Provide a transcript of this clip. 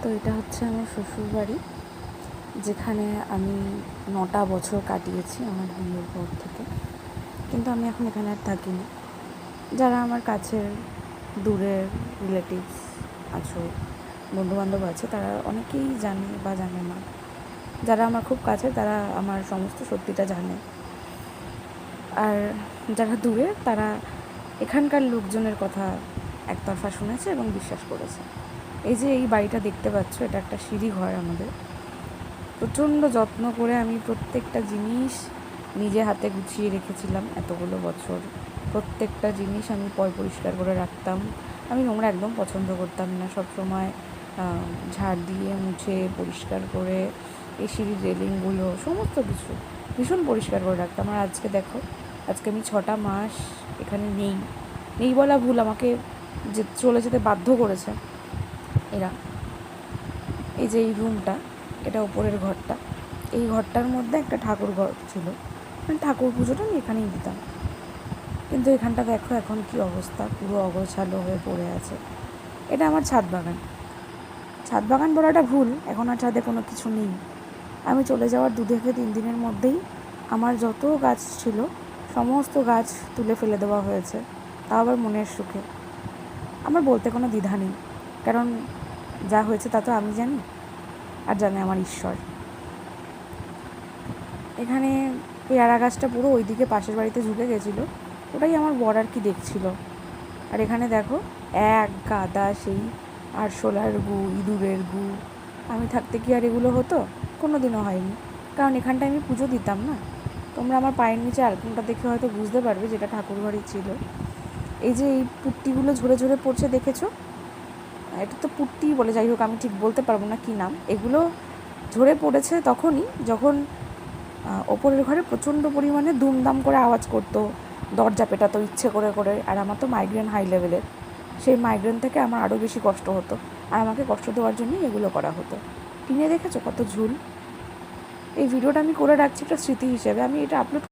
তো এটা হচ্ছে আমার শ্বশুরবাড়ি, যেখানে আমি 9টা বছর কাটিয়েছি আমার বিয়ের পর থেকে। কিন্তু আমি এখন এখানে আর থাকি না। যারা আমার কাছের দূরের রিলেটিভস আছো, বন্ধুবান্ধব আছে, তারা অনেকেই জানে বা জানে না। যারা আমার খুব কাছে তারা আমার সমস্ত সত্যিটা জানে, আর যারা দূরে তারা এখানকার লোকজনের কথা একতরফা শুনেছে এবং বিশ্বাস করেছে। এই যে এই বাড়িটা দেখতে পাচ্ছ, এটা একটা সিঁড়ি ঘর আমাদের। প্রচণ্ড যত্ন করে আমি প্রত্যেকটা জিনিস নিজে হাতে গুছিয়ে রেখেছিলাম এতগুলো বছর। প্রত্যেকটা জিনিস আমি পরিষ্কার করে রাখতাম। আমি নোংরা একদম পছন্দ করতাম না। সবসময় ঝাড় দিয়ে মুছে পরিষ্কার করে এই সিঁড়ির রেলিংগুলো সমস্ত কিছু ভীষণ পরিষ্কার করে রাখতাম। আর আজকে দেখো, আজকে আমি 6টা মাস এখানে নেই বলা ভুল, আমাকে যে চলে যেতে বাধ্য করেছে এরা। এই যে এই রুমটা, এটা ওপরের ঘরটা, এই ঘরটার মধ্যে একটা ঠাকুর ঘর ছিল, মানে ঠাকুর পুজোটা আমি এখানেই দিতাম। কিন্তু এখানটা দেখো এখন কি অবস্থা, পুরো অগোছালো হয়ে পড়ে আছে। এটা আমার ছাদ বাগান বলাটা ভুল, এখন আর ছাদে কোনো কিছু নেই। আমি চলে যাওয়ার 2 থেকে 3 দিনের মধ্যেই আমার যত গাছ ছিল সমস্ত গাছ তুলে ফেলে দেওয়া হয়েছে, তাও আবার মনের সুখে। আমার বলতে কোনো দ্বিধা নেই, কারণ যা হয়েছে তা তো আমি জানি, আর জানে আমার ঈশ্বর। এখানে পেয়ারা গাছটা পুরো ওইদিকে পাশের বাড়িতে ঝুঁকে গেছিলো, ওটাই আমার বর আর কি দেখছিল। আর এখানে দেখো এক গাদা সেই আরশোলার গু, ইঁদুরের গু। আমি থাকতে কি আর এগুলো হতো? কোনো দিনও হয়নি, কারণ এখানটায় আমি পুজো দিতাম না। তোমরা আমার পায়ের নিচে আলপনাটা দেখে হয়তো বুঝতে পারবে যেটা ঠাকুরঘরই ছিল। এই যে এই পুট্টিগুলো ঝরে ঝরে পড়ছে দেখেছো, এটা তো পুট্টি বলে, যাই হোক আমি ঠিক বলতে পারবো না কী নাম। এগুলো ঝরে পড়েছে তখনই যখন ওপরের ঘরে প্রচণ্ড পরিমাণে দুমদাম করে আওয়াজ করতো, দরজা পেটাতো ইচ্ছে করে করে। আর আমার তো মাইগ্রেন হাই লেভেলের, সেই মাইগ্রেন থেকে আমার আরও বেশি কষ্ট হতো, আর আমাকে কষ্ট দেওয়ার জন্যই এগুলো করা হতো। টিনে দেখেছো কত ঝুল। এই ভিডিওটা আমি করে রাখছি একটা স্মৃতি হিসেবে, আমি এটা আপলোড